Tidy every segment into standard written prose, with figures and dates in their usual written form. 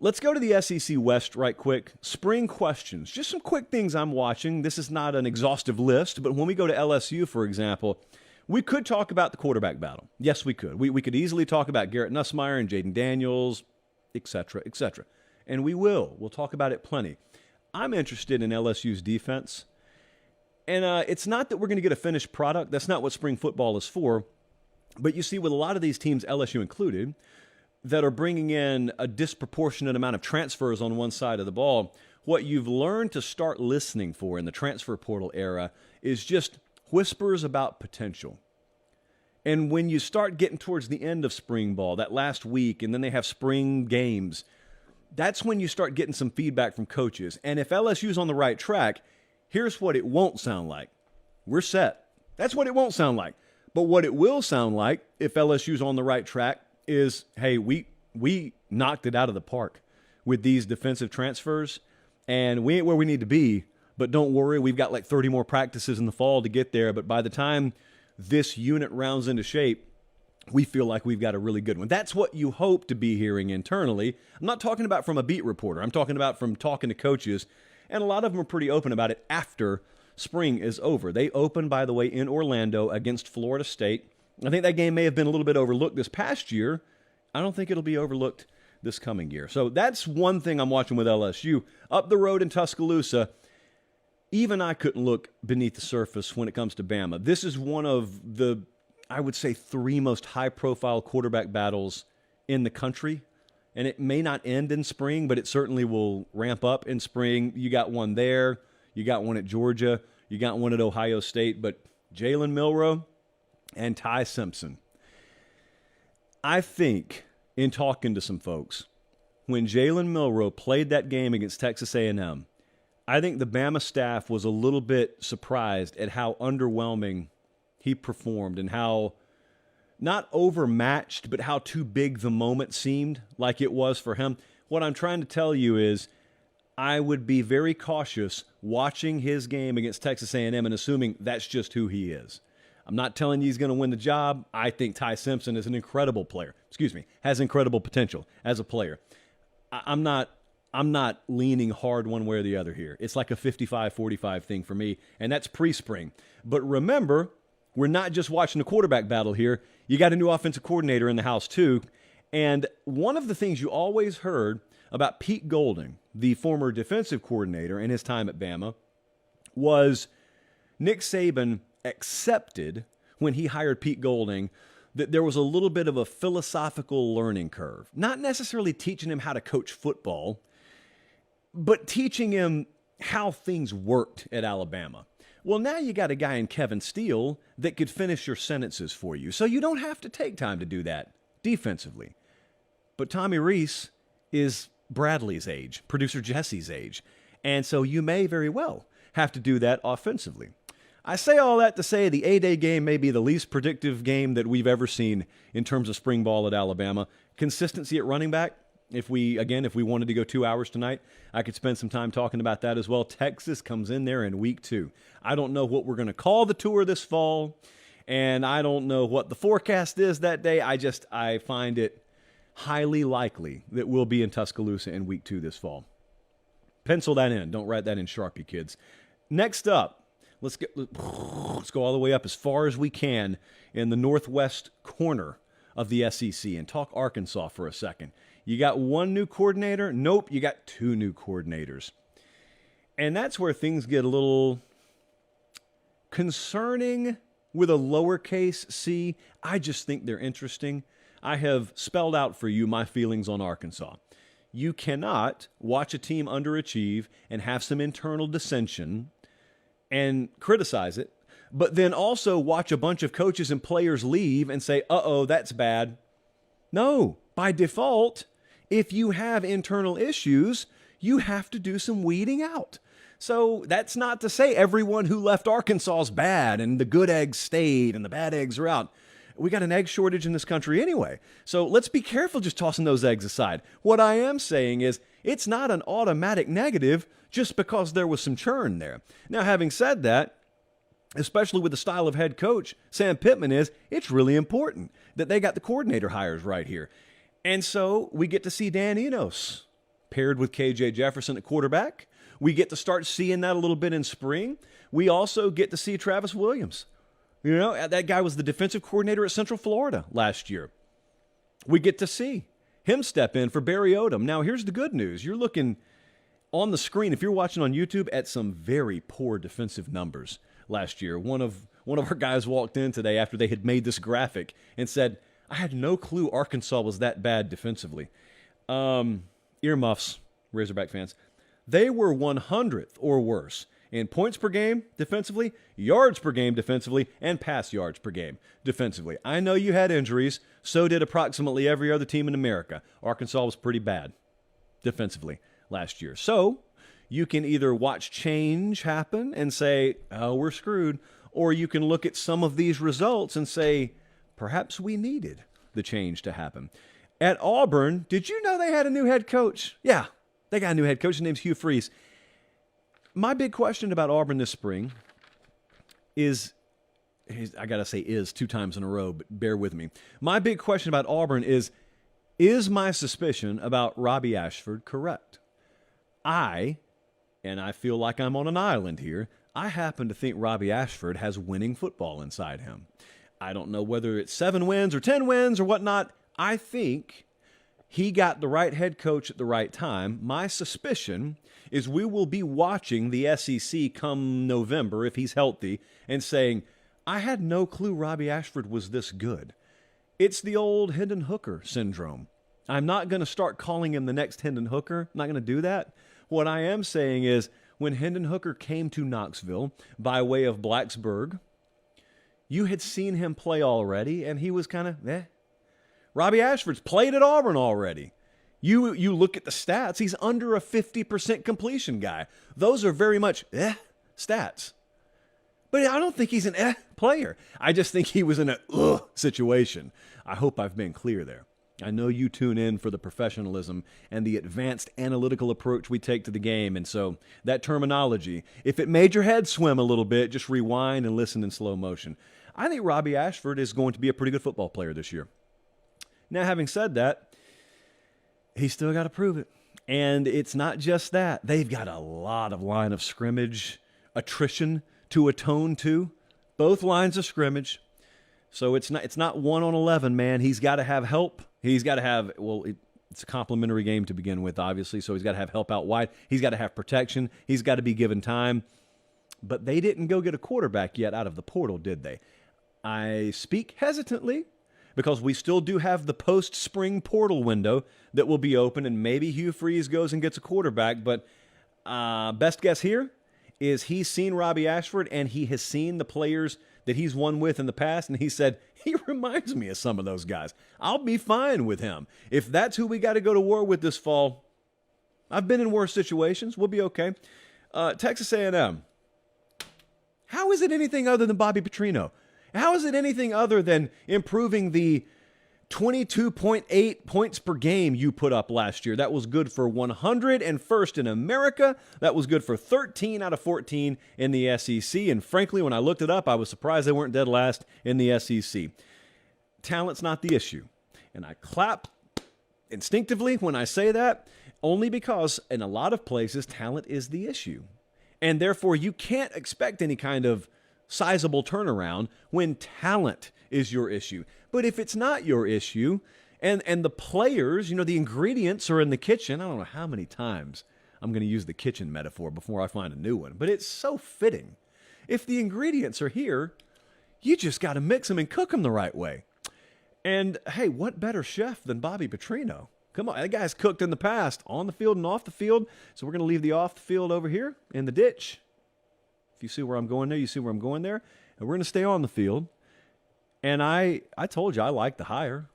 Let's go to the SEC West right quick. Spring questions. Just some quick things I'm watching. This is not an exhaustive list, but when we go to LSU, for example, we could talk about the quarterback battle. Yes, we could. We could easily talk about Garrett Nussmeier and Jaden Daniels, et cetera, et cetera. And we will. We'll talk about it plenty. I'm interested in LSU's defense. And it's not that we're going to get a finished product. That's not what spring football is for. But you see, with a lot of these teams, LSU included, that are bringing in a disproportionate amount of transfers on one side of the ball, what you've learned to start listening for in the transfer portal era is just whispers about potential. And when you start getting towards the end of spring ball, that last week, and then they have spring games, that's when you start getting some feedback from coaches. And if LSU's on the right track, here's what it won't sound like. We're set. That's what it won't sound like. But what it will sound like, if LSU's on the right track, is, hey, we knocked it out of the park with these defensive transfers, and we ain't where we need to be, but don't worry, we've got like 30 more practices in the fall to get there, but by the time this unit rounds into shape, we feel like we've got a really good one. That's what you hope to be hearing internally. I'm not talking about from a beat reporter. I'm talking about from talking to coaches, and a lot of them are pretty open about it after spring is over. They open, by the way, in Orlando against Florida State. I think that game may have been a little bit overlooked this past year. I don't think it'll be overlooked this coming year. So that's one thing I'm watching with LSU. Up the road in Tuscaloosa, even I couldn't look beneath the surface when it comes to Bama. This is one of the, I would say, 3 most high-profile quarterback battles in the country. And it may not end in spring, but it certainly will ramp up in spring. You got one there. You got one at Georgia. You got one at Ohio State. But Jalen Milroe and Ty Simpson. I think, in talking to some folks, when Jalen Milroe played that game against Texas A&M, I think the Bama staff was a little bit surprised at how underwhelming he performed and how not overmatched, but how too big the moment seemed like it was for him. What I'm trying to tell you is I would be very cautious watching his game against Texas A&M and assuming that's just who he is. I'm not telling you he's going to win the job. I think Ty Simpson is an incredible player. Has incredible potential as a player. I'm not leaning hard one way or the other here. It's like a 55-45 thing for me, and that's pre-spring. But remember, we're not just watching a quarterback battle here. You got a new offensive coordinator in the house too. And one of the things you always heard about Pete Golding, the former defensive coordinator in his time at Bama, was Nick Saban accepted when he hired Pete Golding that there was a little bit of a philosophical learning curve. Not necessarily teaching him how to coach football, but teaching him how things worked at Alabama. Well, now you got a guy in Kevin Steele that could finish your sentences for you, so you don't have to take time to do that defensively. But Tommy Rees is Bradley's age, producer Jesse's age, and so you may very well have to do that offensively. I say all that to say the A-Day game may be the least predictive game that we've ever seen in terms of spring ball at Alabama. Consistency at running back, if we wanted to go 2 hours tonight, I could spend some time talking about that as well. Texas comes in there in week 2. I don't know what we're going to call the tour this fall, and I don't know what the forecast is that day. I find it highly likely that we'll be in Tuscaloosa in week 2 this fall. Pencil that in. Don't write that in Sharpie, kids. Next up, let's go all the way up as far as we can in the northwest corner of the SEC and talk Arkansas for a second. You got one new coordinator? Nope, you got 2 new coordinators. And that's where things get a little concerning with a lowercase c. I just think they're interesting. I have spelled out for you my feelings on Arkansas. You cannot watch a team underachieve and have some internal dissension and criticize it, but then also watch a bunch of coaches and players leave and say, uh-oh, that's bad. No, by default, if you have internal issues, you have to do some weeding out. So that's not to say everyone who left Arkansas is bad and the good eggs stayed and the bad eggs are out. We got an egg shortage in this country anyway. So let's be careful just tossing those eggs aside. What I am saying is it's not an automatic negative just because there was some churn there. Now, having said that, especially with the style of head coach Sam Pittman is, it's really important that they got the coordinator hires right here. And so we get to see Dan Enos paired with KJ Jefferson at quarterback. We get to start seeing that a little bit in spring. We also get to see Travis Williams. You know, that guy was the defensive coordinator at Central Florida last year. We get to see him step in for Barry Odom. Now, here's the good news. You're looking on the screen, if you're watching on YouTube, at some very poor defensive numbers last year. One of our guys walked in today after they had made this graphic and said, I had no clue Arkansas was that bad defensively. Earmuffs, Razorback fans. They were 100th or worse in points per game defensively, yards per game defensively, and pass yards per game defensively. I know you had injuries. So did approximately every other team in America. Arkansas was pretty bad defensively last year. So you can either watch change happen and say, oh, we're screwed, or you can look at some of these results and say, perhaps we needed the change to happen. At Auburn, did you know they had a new head coach? Yeah, they got a new head coach. His name's Hugh Freeze. My big question about Auburn this spring is, I got to say is 2 times in a row, but bear with me. My big question about Auburn is my suspicion about Robbie Ashford correct? And I feel like I'm on an island here, I happen to think Robbie Ashford has winning football inside him. I don't know whether it's 7 wins or 10 wins or whatnot. I think he got the right head coach at the right time. My suspicion is we will be watching the SEC come November, if he's healthy, and saying, I had no clue Robbie Ashford was this good. It's the old Hendon Hooker syndrome. I'm not going to start calling him the next Hendon Hooker. I'm not going to do that. What I am saying is, when Hendon Hooker came to Knoxville by way of Blacksburg, you had seen him play already, and he was kind of, Robbie Ashford's played at Auburn already. You look at the stats, he's under a 50% completion guy. Those are very much stats. But I don't think he's an player. I just think he was in a situation. I hope I've been clear there. I know you tune in for the professionalism and the advanced analytical approach we take to the game. And so that terminology, if it made your head swim a little bit, just rewind and listen in slow motion. I think Robbie Ashford is going to be a pretty good football player this year. Now, having said that, he's still got to prove it. And it's not just that. They've got a lot of line of scrimmage attrition to atone to, both lines of scrimmage. So it's not 1 on 11, man. He's got to have help. He's got to have, it's a complimentary game to begin with, obviously, so he's got to have help out wide. He's got to have protection. He's got to be given time. But they didn't go get a quarterback yet out of the portal, did they? I speak hesitantly because we still do have the post-spring portal window that will be open, and maybe Hugh Freeze goes and gets a quarterback. But best guess here is he's seen Robbie Ashford, and he has seen the players that he's won with in the past, and he said, he reminds me of some of those guys. I'll be fine with him. If that's who we got to go to war with this fall, I've been in worse situations. We'll be okay. Texas A&M. How is it anything other than Bobby Petrino? How is it anything other than improving the 22.8 points per game you put up last year? That was good for 101st in America. That was good for 13 out of 14 in the SEC. And frankly, when I looked it up, I was surprised they weren't dead last in the SEC. Talent's not the issue. And I clap instinctively when I say that, only because in a lot of places, talent is the issue. And therefore, you can't expect any kind of sizable turnaround when talent is your issue. But if it's not your issue, and the players, the ingredients are in the kitchen, I don't know how many times I'm going to use the kitchen metaphor before I find a new one, but it's so fitting. If the ingredients are here, you just got to mix them and cook them the right way. And hey, what better chef than Bobby Petrino? Come on, that guy's cooked in the past, on the field and off the field. So we're going to leave the off the field over here in the ditch. If you see where I'm going there, you see where I'm going there. And we're going to stay on the field. And I told you I like the hire,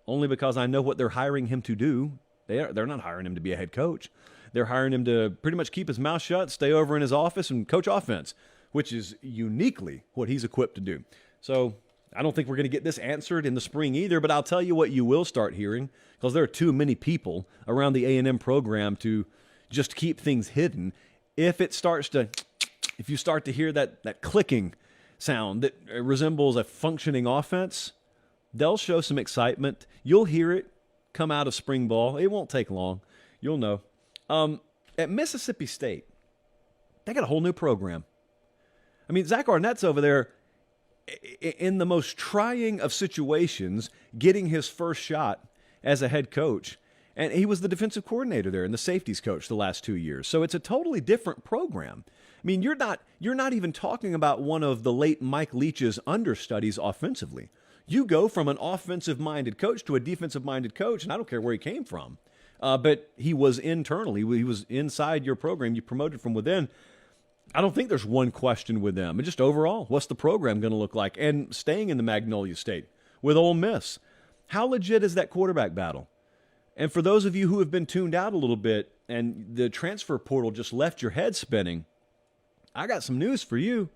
only because I know what they're hiring him to do. They're not hiring him to be a head coach. They're hiring him to pretty much keep his mouth shut, stay over in his office, and coach offense, which is uniquely what he's equipped to do. So I don't think we're going to get this answered in the spring either, but I'll tell you what you will start hearing, because there are too many people around the A&M program to just keep things hidden. If you start to hear that clicking sound that resembles a functioning offense, they'll show some excitement. You'll hear it come out of spring ball. It won't take long. You'll know. At Mississippi State, they got a whole new program. I mean, Zach Arnett's over there in the most trying of situations, getting his first shot as a head coach. And he was the defensive coordinator there and the safeties coach the last 2 years. So it's a totally different program. I mean, you're not even talking about one of the late Mike Leach's understudies offensively. You go from an offensive-minded coach to a defensive-minded coach, and I don't care where he came from. But he was internally. He was inside your program. You promoted from within. I don't think there's one question with them. And just overall, what's the program going to look like? And staying in the Magnolia State with Ole Miss, how legit is that quarterback battle? And for those of you who have been tuned out a little bit and the transfer portal just left your head spinning, I got some news for you.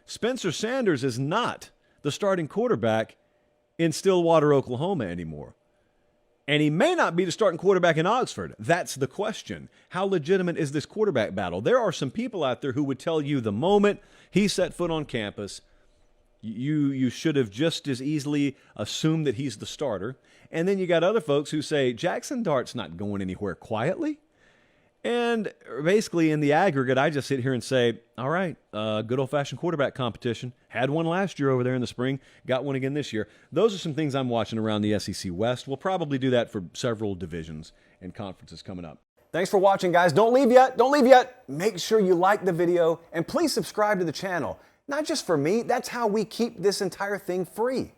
Spencer Sanders is not the starting quarterback in Stillwater, Oklahoma anymore. And he may not be the starting quarterback in Oxford. That's the question. How legitimate is this quarterback battle? There are some people out there who would tell you the moment he set foot on campus, you should have just as easily assumed that he's the starter. And then you got other folks who say, Jackson Dart's not going anywhere quietly. And basically in the aggregate, I just sit here and say, all right, good old-fashioned quarterback competition. Had one last year over there in the spring. Got one again this year. Those are some things I'm watching around the SEC West. We'll probably do that for several divisions and conferences coming up. Thanks for watching, guys. Don't leave yet. Don't leave yet. Make sure you like the video and please subscribe to the channel. Not just for me. That's how we keep this entire thing free.